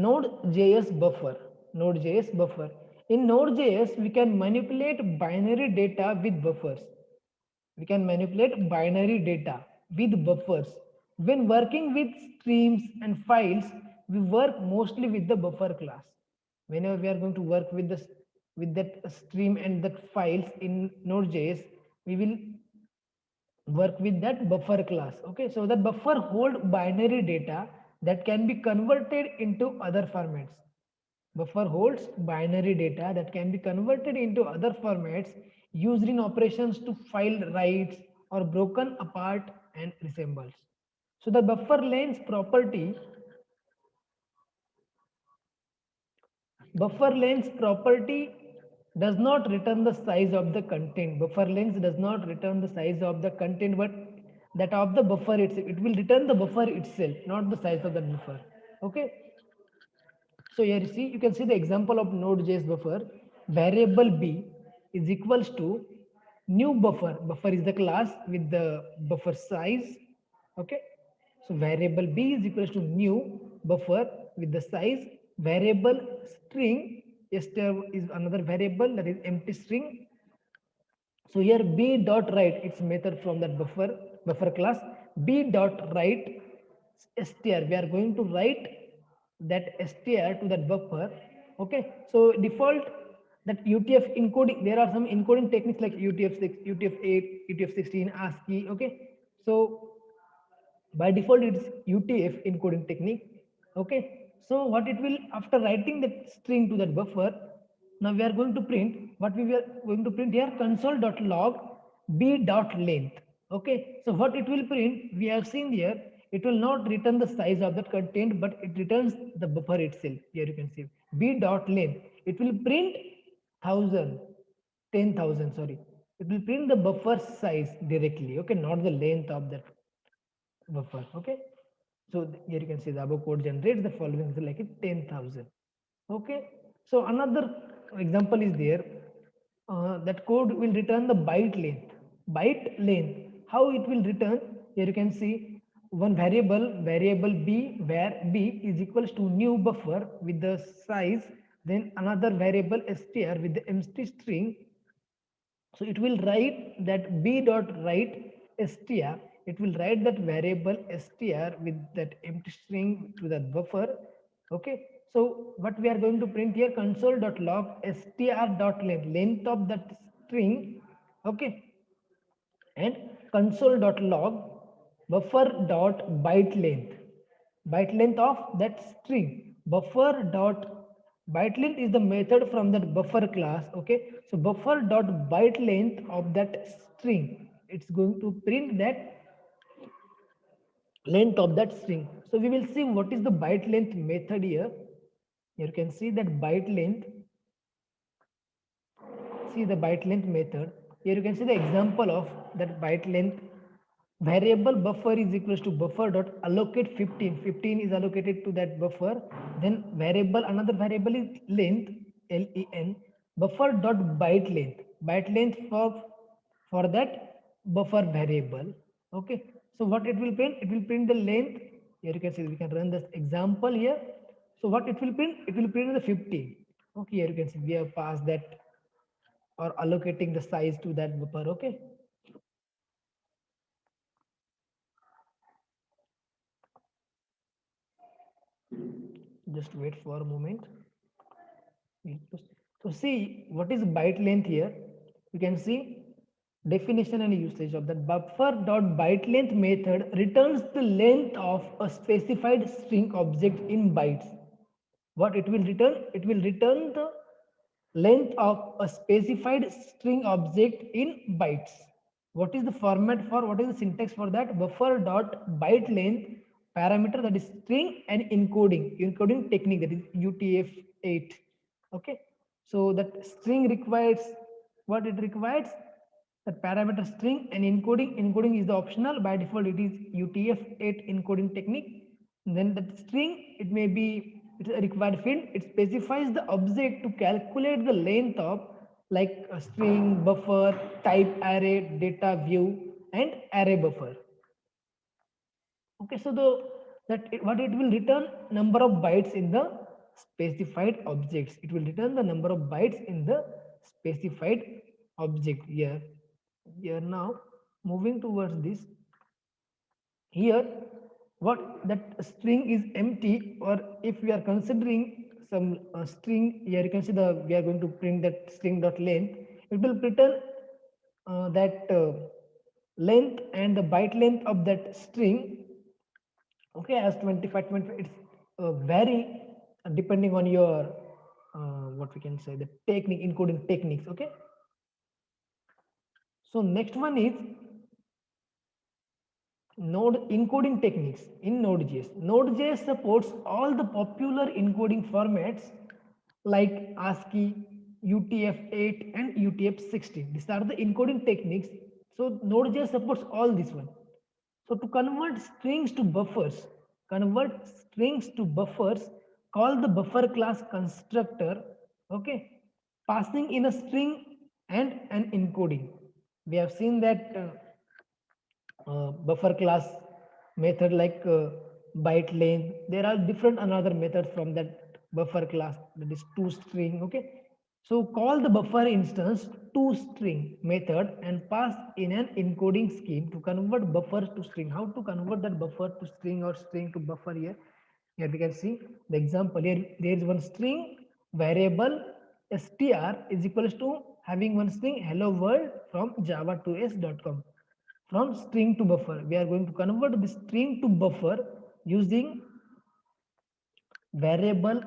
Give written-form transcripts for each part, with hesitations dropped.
Node.js buffer. Node.js buffer. In Node.js, we can manipulate binary data with buffers. We can manipulate binary data with buffers. When working with streams and files, we work mostly with the buffer class. Whenever we are going to work with that stream and that files in Node.js, we will work with that buffer class. Okay, so that buffer hold binary data that can be converted into other formats. Buffer holds binary data that can be converted into other formats used in operations to file writes or broken apart and resembles. So the buffer length property does not return the size of the content. Buffer length does not return the size of the content, but that of the buffer itself. It will return the buffer itself, not the size of the buffer. Okay. So here you see, you can see the example of Node.js buffer. Variable b is equals to new buffer. Buffer is the class with the buffer size. Okay. So variable b is equals to new buffer with the size. Variable string is another variable, that is empty string. So here b dot write, its method from that buffer class. B dot write str. We are going to write that str to that buffer. Okay. So default that UTF encoding. There are some encoding techniques like UTF-6, UTF-8, UTF-16, ASCII. Okay. So by default it's UTF encoding technique. Okay, so what it will, after writing that string to that buffer, now we are going to print what we were going to print here, console.log b.length. Okay, so what it will print, we have seen here, it will not return the size of that content, but it returns the buffer itself. Here you can see b.length, it will print 1000 10,000, sorry, it will print the buffer size directly. Okay, not the length of that buffer. Okay, so here you can see the above code generates the following is like 10,000. Okay, so another example is there. That code will return the byte length. Byte length, how it will return, here you can see one variable b, where b is equals to new buffer with the size, then another variable str with the empty string. So it will write that b dot write str. It will write that variable str with that empty string to that buffer. Okay. So what we are going to print here, console.log str.length, length of that string. Okay. And console.log buffer.byte length, byte length of that string. Buffer.byte length is the method from that buffer class. Okay, so buffer.byte length of that string, it's going to print that length of that string. So we will see what is the byte length method here. Here you can see that byte length. See the byte length method. Here you can see the example of that byte length. Variable buffer is equals to buffer dot allocate 15. 15 is allocated to that buffer. Then variable, another variable is length, len, buffer dot byte length. Byte length for that buffer variable. Okay, so what it will print, it will print the length. Here you can see, we can run this example here. So what it will print, it will print the 15. Okay, here you can see we have passed that or allocating the size to that buffer. Okay, just wait for a moment. So see what is byte length here. You can see definition and usage of that. Buffer.byte length method returns the length of a specified string object in bytes. What it will return? It will return the length of a specified string object in bytes. What is the format for, what is the syntax for that? Buffer.byte length parameter, that is string, and encoding technique, that is UTF-8. Okay, so that string requires what it requires, that parameter string, and encoding is the optional. By default it is UTF-8 encoding technique. And then that string, it may be, it's a required field, it specifies the object to calculate the length of like a string, buffer, type array, data view, and array buffer. Okay, so what it will return, number of bytes in the specified objects. It will return the number of bytes in the specified object here. Here now, moving towards this, here what that string is empty, or if we are considering some string, here you can see the we are going to print that string dot length. It will return that length and the byte length of that string, okay, as 25 25. It's vary depending on your what we can say, the technique, encoding techniques. Okay, so next one is node encoding techniques in Node.js. Node.js supports all the popular encoding formats like ASCII, UTF-8 and UTF-16. These are the encoding techniques. So Node.js supports all this one. So to convert strings to buffers, call the buffer class constructor, okay, passing in a string and an encoding. We have seen that buffer class method like byte length. There are different another methods from that buffer class, that is toString. Okay, so call the buffer instance toString method and pass in an encoding scheme to convert buffers to string. How to convert that buffer to string or string to buffer? Here we can see the example. Here there is one string variable str is equals to having one string hello world from java2s.com. From string to buffer, we are going to convert the string to buffer using variable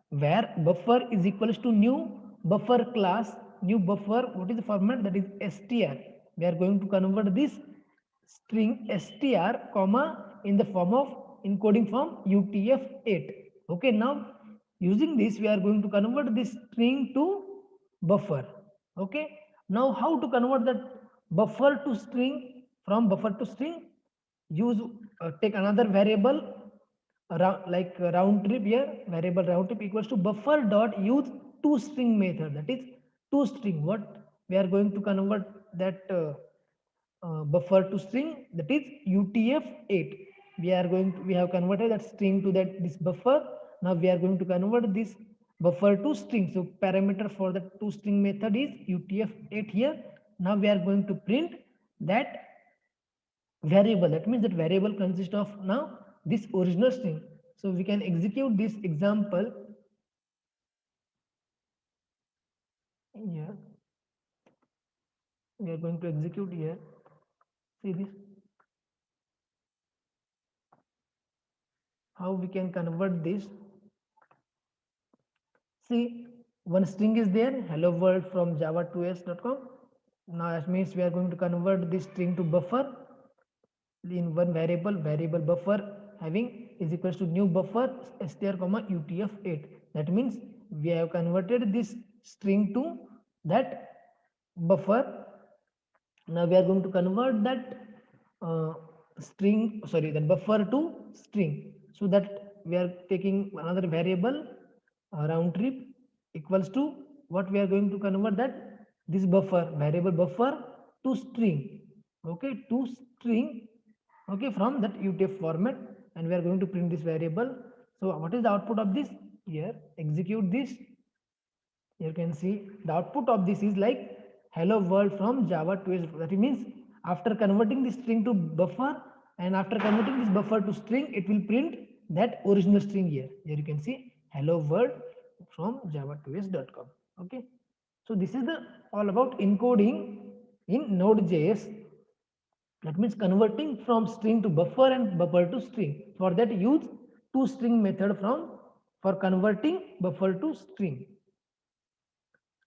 where buffer is equals to new buffer class. New buffer, what is the format? That is str. We are going to convert this string str comma in the form of encoding form UTF-8. Okay, now using this we are going to convert this string to buffer. Okay, now how to convert that buffer to string? From buffer to string, use take another variable like round trip. Here variable round trip equals to buffer dot use toString method. That is toString. What we are going to convert that buffer to string, that is UTF-8. We have converted that string to that this buffer. Now we are going to convert this buffer to string. So parameter for the toString method is UTF-8 here. Now we are going to print that variable. That means that variable consists of now this original string. So we can execute this example here. We are going to execute here. See this, how we can convert this. See, one string is there, hello world from java2s.com. Now that means we are going to convert this string to buffer in one variable buffer having is equals to new buffer str comma UTF-8. That means we have converted this string to that buffer. Now we are going to convert that that buffer to string. So that we are taking another variable round trip equals to what we are going to convert that this buffer variable buffer to string. Okay, to string. Okay, from that UTF format, and we are going to print this variable. So what is the output of this? Here execute this. You can see the output of this is like hello world from java 2s. That means after converting this string to buffer and after converting this buffer to string, it will print that original string here. Here you can see hello world from java2s.com. Okay, so this is the all about encoding in Node.js. That means converting from string to buffer and buffer to string. For that use toString method for converting buffer to string.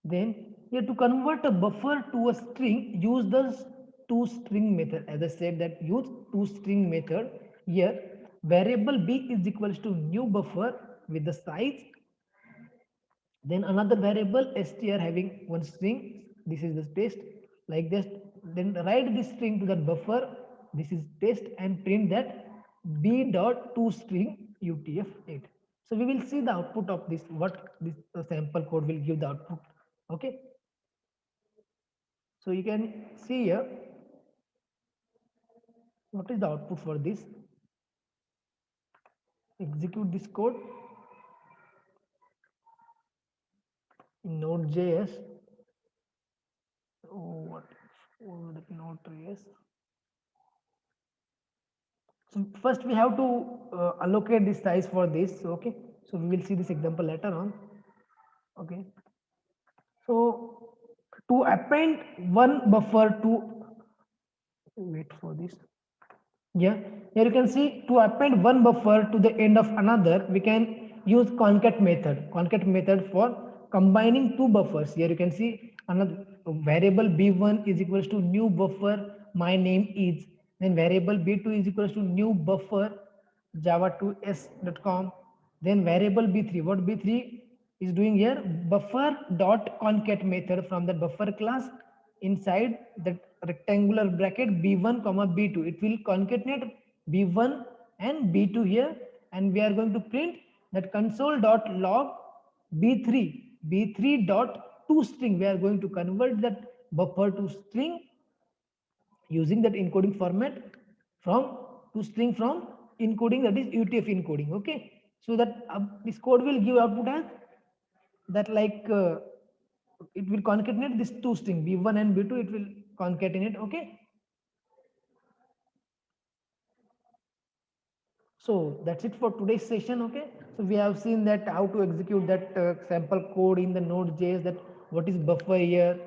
Then here to convert a buffer to a string, use the toString method. As I said that use toString method. Here variable b is equals to new buffer with the size. Then another variable str having one string. This is the test like this. Then write this string to that buffer. This is test and print that b dot toString UTF-8. So we will see the output of this. What this sample code will give the output. Okay, so you can see here what is the output for this. Execute this code. in Node.js. Oh, what? Oh, that Node.js. So first we have to allocate the size for this. Okay. So we will see this example later on. Okay. So to append one buffer to wait for this. Yeah, here you can see to append one buffer to the end of another, we can use concat method. Concat method for combining two buffers. Here you can see another variable b1 is equals to new buffer my name is. Then variable b2 is equals to new buffer java2s.com. Then variable b3. What b3 is doing here? Buffer dot concat method from the buffer class inside that rectangular bracket b1 comma b2. It will concatenate b1 and b2 here, and we are going to print that console dot log b3 dot to string. We are going to convert that buffer to string using that encoding format from to string from encoding, that is UTF encoding. Okay, so that this code will give output as that like it will concatenate this two string b1 and b2. It will concatenate. Okay, so that's it for today's session. Okay, so we have seen that how to execute that sample code in the Node.js, that what is buffer here,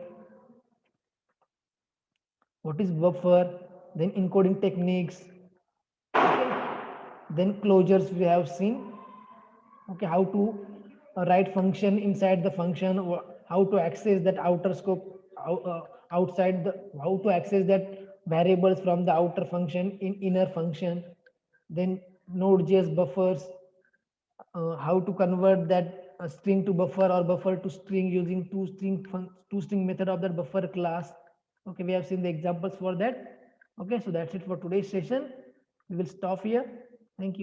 what is buffer, then encoding techniques. Okay, then closures we have seen. Okay, how to write function inside the function, how to access that outer scope, outside the, how to access that variables from the outer function in inner function. Then Node.js buffers, how to convert that string to buffer or buffer to string using two string method of that buffer class. Okay, we have seen the examples for that. Okay, so that's it for today's session. We will stop here. Thank you.